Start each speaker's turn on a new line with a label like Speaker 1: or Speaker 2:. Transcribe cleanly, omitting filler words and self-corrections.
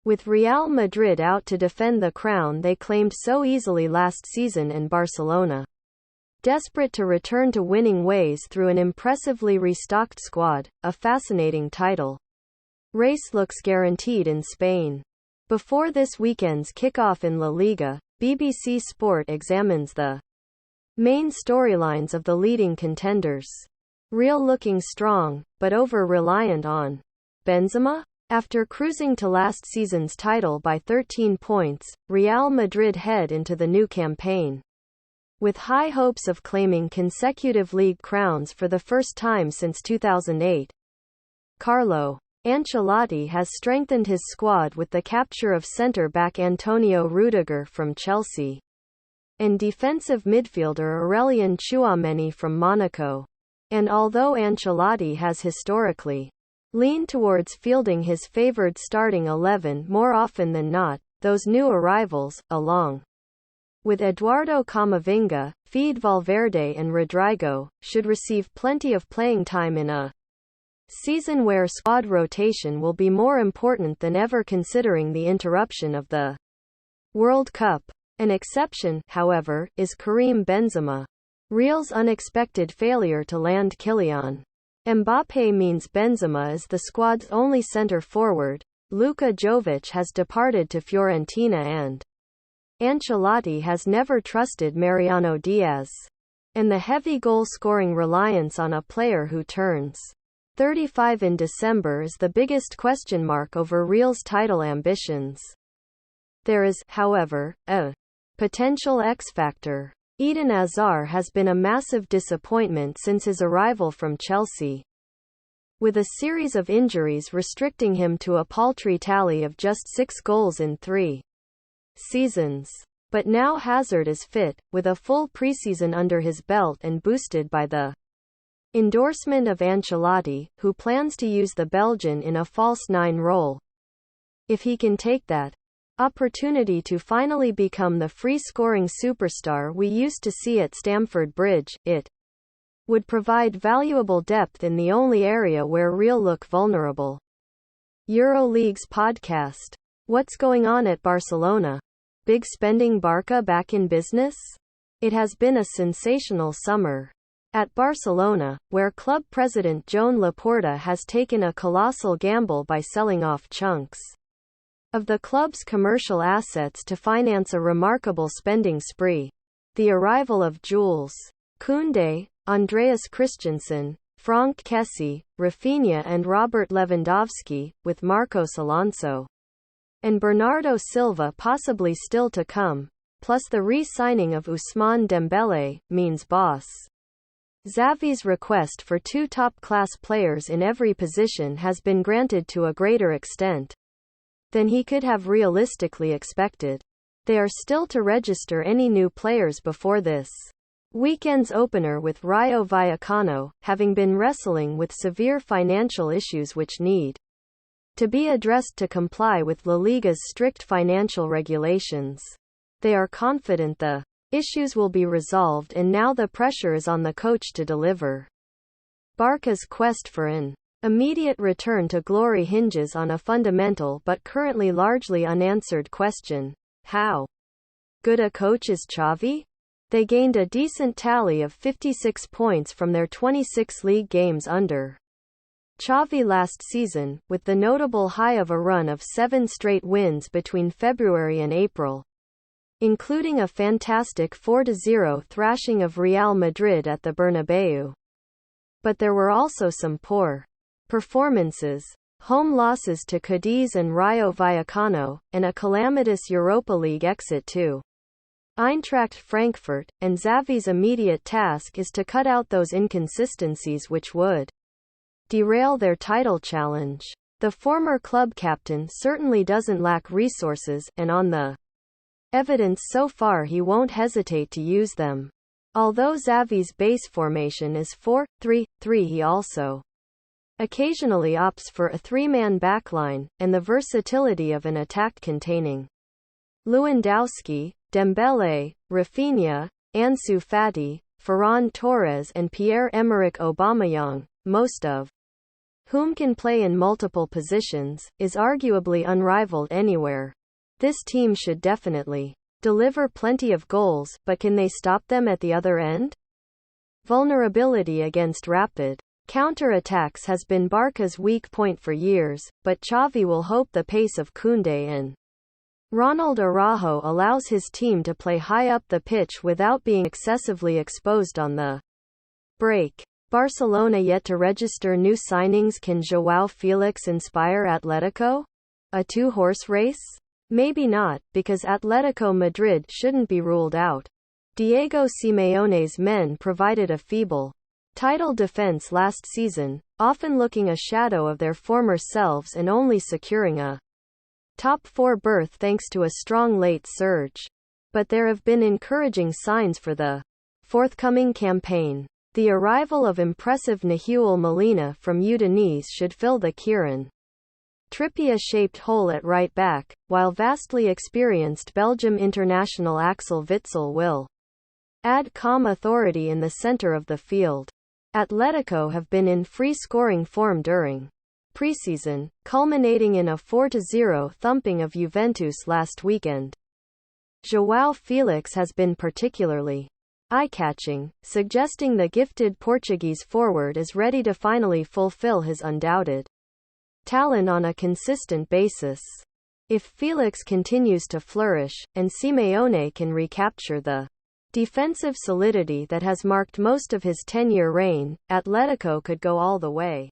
Speaker 1: With Real Madrid out to defend the crown they claimed so easily last season, and Barcelona desperate to return to winning ways through an impressively restocked squad, a fascinating title race looks guaranteed in Spain. Before this weekend's kickoff in La Liga, BBC Sport examines the main storylines of the leading contenders. Real looking strong, but over-reliant on Benzema? After cruising to last season's title by 13 points, Real Madrid head into the new campaign with high hopes of claiming consecutive league crowns for the first time since 2008. Carlo Ancelotti has strengthened his squad with the capture of centre-back Antonio Rudiger from Chelsea and defensive midfielder Aurelien Tchouaméni from Monaco. And although Ancelotti has historically leaned towards fielding his favoured starting 11 more often than not, those new arrivals, along with Eduardo Camavinga, Fede Valverde and Rodrigo, should receive plenty of playing time in a season where squad rotation will be more important than ever considering the interruption of the World Cup. An exception, however, is Karim Benzema. Real's unexpected failure to land Kylian Mbappé means Benzema is the squad's only centre-forward. Luka Jovic has departed to Fiorentina and Ancelotti has never trusted Mariano Diaz. And the heavy goal-scoring reliance on a player who turns 35 in December is the biggest question mark over Real's title ambitions. There is, however, a potential X-factor. Eden Hazard has been a massive disappointment since his arrival from Chelsea, with a series of injuries restricting him to a paltry tally of just 6 goals in 3 seasons. But now Hazard is fit, with a full preseason under his belt and boosted by the endorsement of Ancelotti, who plans to use the Belgian in a false nine role. If he can take that opportunity to finally become the free-scoring superstar we used to see at Stamford Bridge, it would provide valuable depth in the only area where Real look vulnerable. EuroLeague's podcast. What's going on at Barcelona? Big spending Barca back in business? It has been a sensational summer at Barcelona, where club president Joan Laporta has taken a colossal gamble by selling off chunks of the club's commercial assets to finance a remarkable spending spree. The arrival of Jules Koundé, Andreas Christensen, Franck Kessie, Rafinha and Robert Lewandowski, with Marcos Alonso and Bernardo Silva possibly still to come, plus the re-signing of Ousmane Dembélé, means boss Xavi's request for 2 top-class players in every position has been granted to a greater extent than he could have realistically expected. They are still to register any new players before this weekend's opener with Rayo Vallecano, having been wrestling with severe financial issues which need to be addressed to comply with La Liga's strict financial regulations. They are confident the issues will be resolved, and now the pressure is on the coach to deliver. Barca's quest for an immediate return to glory hinges on a fundamental but currently largely unanswered question: how good a coach is Xavi? They gained a decent tally of 56 points from their 26 league games under Xavi last season, with the notable high of a run of 7 straight wins between February and April, including a fantastic 4-0 thrashing of Real Madrid at the Bernabeu. But there were also some poor performances, home losses to Cadiz and Rayo Vallecano, and a calamitous Europa League exit to Eintracht Frankfurt, and Xavi's immediate task is to cut out those inconsistencies which would derail their title challenge. The former club captain certainly doesn't lack resources, and on the evidence so far he won't hesitate to use them. Although Xavi's base formation is 4-3-3, he also occasionally opts for a 3-man backline, and the versatility of an attack-containing Lewandowski, Dembélé, Rafinha, Ansu Fati, Ferran Torres and Pierre-Emerick Aubameyang, most of whom can play in multiple positions, is arguably unrivaled anywhere. This team should definitely deliver plenty of goals, but can they stop them at the other end? Vulnerability against rapid counter-attacks has been Barca's weak point for years, but Xavi will hope the pace of Koundé and Ronald Araujo allows his team to play high up the pitch without being excessively exposed on the break. Barcelona yet to register new signings. Can João Felix inspire Atletico? A two-horse race? Maybe not, because Atletico Madrid shouldn't be ruled out. Diego Simeone's men provided a feeble title defense last season, often looking a shadow of their former selves and only securing a top 4 berth thanks to a strong late surge. But there have been encouraging signs for the forthcoming campaign. The arrival of impressive Nahuel Molina from Udinese should fill the Kieran Trippier-shaped hole at right back, while vastly experienced Belgium international Axel Witsel will add calm authority in the center of the field. Atletico have been in free-scoring form during preseason, culminating in a 4-0 thumping of Juventus last weekend. João Felix has been particularly eye-catching, suggesting the gifted Portuguese forward is ready to finally fulfill his undoubted talent on a consistent basis. If Felix continues to flourish, and Simeone can recapture the defensive solidity that has marked most of his 10-year reign, Atletico could go all the way.